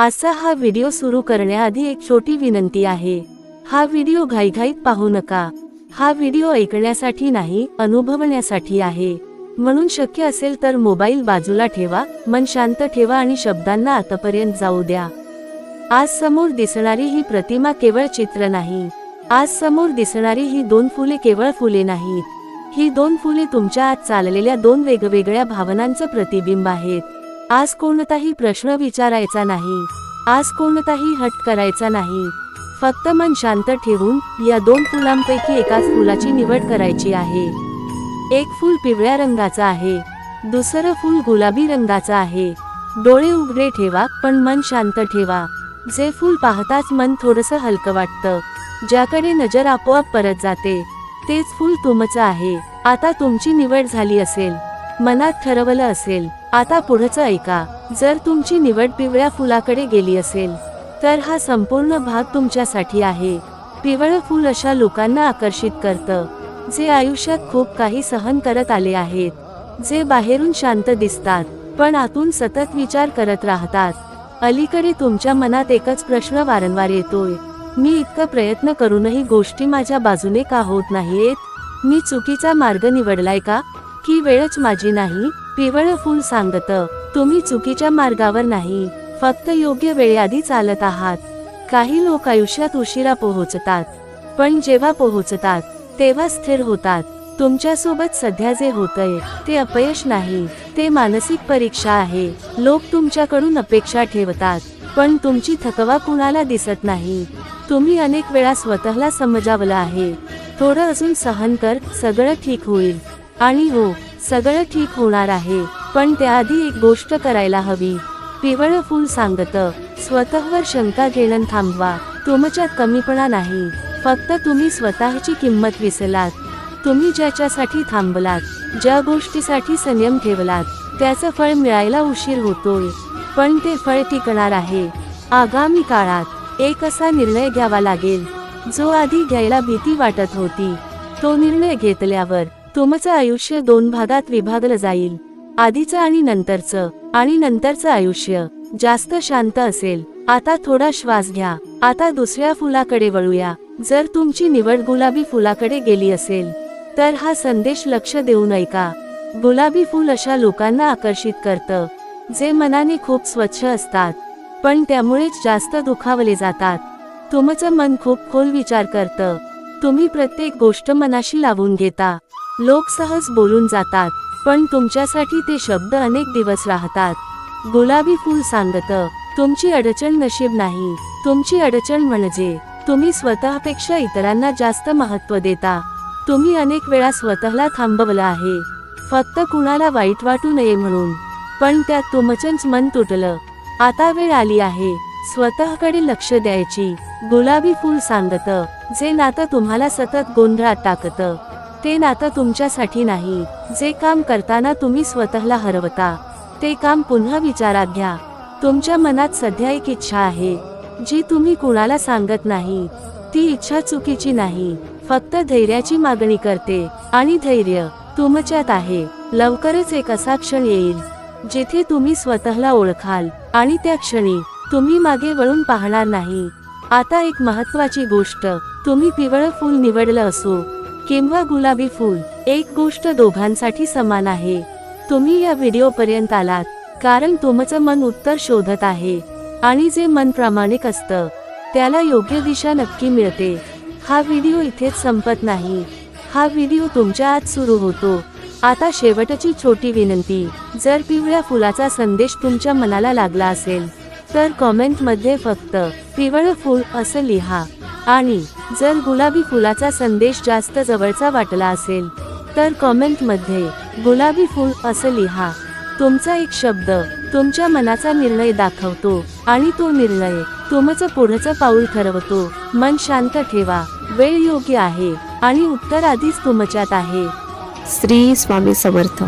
आजचा हा व्हिडिओ सुरू करण्याआधी एक छोटी विनंती आहे। हा व्हिडिओ घाईघाईत पाहू नका। हा व्हिडिओ ऐकण्यासाठी नाही, अनुभवण्यासाठी आहे। म्हणून शक्य असेल तर मोबाईल बाजूला ठेवा, मन शांत ठेवा आणि शब्दांना आतापर्यंत जाऊ द्या। आज समोर दिसणारी ही प्रतिमा केवळ चित्र नाही। आज समोर दिसणारी ही दोन फुले केवळ फुले नाहीत। ही दोन फुले तुमच्या आत चाललेल्या दोन वेगवेगळ्या भावनांचं प्रतिबिंब आहेत। आज कोणताही प्रश्न विचारायचा नाही, आज कोणताही हट्ट करायचा नाही। फक्त मन शांत ठेवून या दोन फुलांपैकी एकाच फुलाची निवड करायची आहे। एक फूल पिवळ्या रंगाचं आहे, दुसरं फूल गुलाबी रंगाचं आहे। डोळे उघडे ठेवा पण मन शांत ठेवा। जे फूल पाहताच मन थोडंसं हलकं वाटतं, ज्याकडे नजर आपोआप परत जाते, तेच फूल तुमचं आहे। आता तुमची निवड झाली असेल, मनात ठरवलं असेल, आता पुढचं ऐका। जर तुमची निवड पिवळ्या फुलाकडे गेली असेल, तर हा संपूर्ण भाग तुमच्यासाठी आहे। पिवळं फूल अशा लोकांना आकर्षित करतं, जे आयुष्यात खूप काही सहन करत आले आहेत, जे बाहेरून शांत दिसतात, पण आतून सतत विचार करत राहतात। अलीकडे तुमच्या मनात एकच प्रश्न वारंवार येतोय, मी इतकं प्रयत्न करूनही गोष्टी माझ्या बाजूने का होत नाहीत? मी चुकीचा मार्ग निवडलाय का? की वेळच माझी नाही? पिवळं फूल सांगतं, तुम्ही चुकीच्या मार्गावर नाही, फक्त योग्य वेळेआधी चालत आहात। काही लोक आयुष्यात उशिरा पोहोचतात, पण जेव्हा पोहोचतात तेव्हा स्थिर होतात। तुमच्यासोबत सध्या जे होतंय ते अपयश नाही, ते मानसिक परीक्षा आहे। लोक तुमच्याकडून अपेक्षा ठेवतात, पण तुमची थकवा कुणाला दिसत नाही। तुम्ही अनेक वेळा स्वतःला समजावलं आहे, थोडं अजून सहन कर, सगळं ठीक होईल। आणि हो, सगळं ठीक होणार आहे, पण त्याआधी एक गोष्ट करायला हवी। पिवळं फूल सांगतं, स्वतःवर शंका घेणं थांबवा। तुमच्यात कमीपणा नाही, फक्त तुम्ही स्वतःची किंमत विसरलात। तुम्ही ज्याच्यासाठी थांबलात, ज्या गोष्टीसाठी संयम ठेवलात, त्याचं फळ मिळायला उशीर होतोय, पण ते फळ टिकणार आहे। आगामी काळात एक असा निर्णय घ्यावा लागेल, जो आधी घ्यायला भीती वाटत होती। तो निर्णय घेतल्यावर तुमचं आयुष्य दोन भागात विभागलं जाईल, आधीचं आणि नंतरचं। आणि नंतरचं आयुष्य जास्त शांत असेल। आता थोडा श्वास घ्या, आता दुसऱ्या फुलाकडे वळूया। जर तुमची निवड गुलाबी फुलाकडे गेली असेल, तर हा संदेश लक्ष देऊन ऐका। गुलाबी फूल अशा लोकांना आकर्षित करतं, जे मनाने खूप स्वच्छ असतात, पण त्यामुळेच जास्त दुखावले जातात। तुमचं मन खूप खोल विचार करतं, तुम्ही प्रत्येक गोष्ट मनाशी लावून घेता। लोक सहज बोलून जातात, पण तुमच्यासाठी ते शब्द अनेक दिवस राहतात। गुलाबी फूल सांगतं, तुमची अडचण नशीब नाही, तुमची अडचण म्हणजे तुम्ही स्वतःपेक्षा इतरांना जास्त महत्त्व देता। तुम्ही अनेक वेळा स्वतःला थांबवलं आहे, फक्त कुणाला वाईट वाटू नये म्हणून, पण त्यात तुमचंच मन तुटलं। आता वेळ आली आहे स्वतःकडे लक्ष द्यायची। गुलाबी फूल सांगतं, जे नातं तुम्हाला सतत गोंधळात टाकतं, ते नातं तुमच्यासाठी नाही। जे काम करताना तुम्ही स्वतःला हरवता, ते काम पुन्हा विचारात घ्या। तुमच्या मनात सध्या एक इच्छा आहे, जी तुम्ही कुणाला सांगत नाही। ती इच्छा चुकीची नाही, फक्त धैर्याची मागणी करते, आणि धैर्य तुमच्यात आहे। लवकरच एक असा क्षण येईल, जिथे तुम्ही स्वतःला ओळखाल, आणि त्या क्षणी तुम्ही मागे वळून पाहणार नाही। आता एक महत्त्वाची गोष्ट, तुम्ही पिवळं फूल निवडलं असो किंवा गुलाबी फूल, एक गोष्ट दोघांसाठी समान आहे। तुम्ही या व्हिडिओपर्यंत आलात कारण तुमचं मन उत्तर शोधत आहे, आणि जे मन प्रामाणिक असतं त्याला योग्य दिशा नक्की मिळते। हा व्हिडिओ इथेच संपत नाही, हा व्हिडिओ तुमच्या आत सुरू होतो। आता शेवटची छोटी विनंती, जर पिवळ्या फुलाचा संदेश तुमच्या मनाला लागला असेल, तर कॉमेंटमध्ये फक्त पिवळं फूल असं लिहा। आणि जर गुलाबी फुलाचा संदेश जास्त जवळचा वाटला असेल, तर कॉमेंटमध्ये गुलाबी फूल असं लिहा। तुमचा एक शब्द तुमच्या मनाचा निर्णय दाखवतो, आणि तो निर्णय तुमचं पुढचं पाऊल ठरवतो। मन शांत ठेवा, वेळ योग्य आहे, आणि उत्तर आधीच तुमच्यात आहे। श्री स्वामी समर्थ।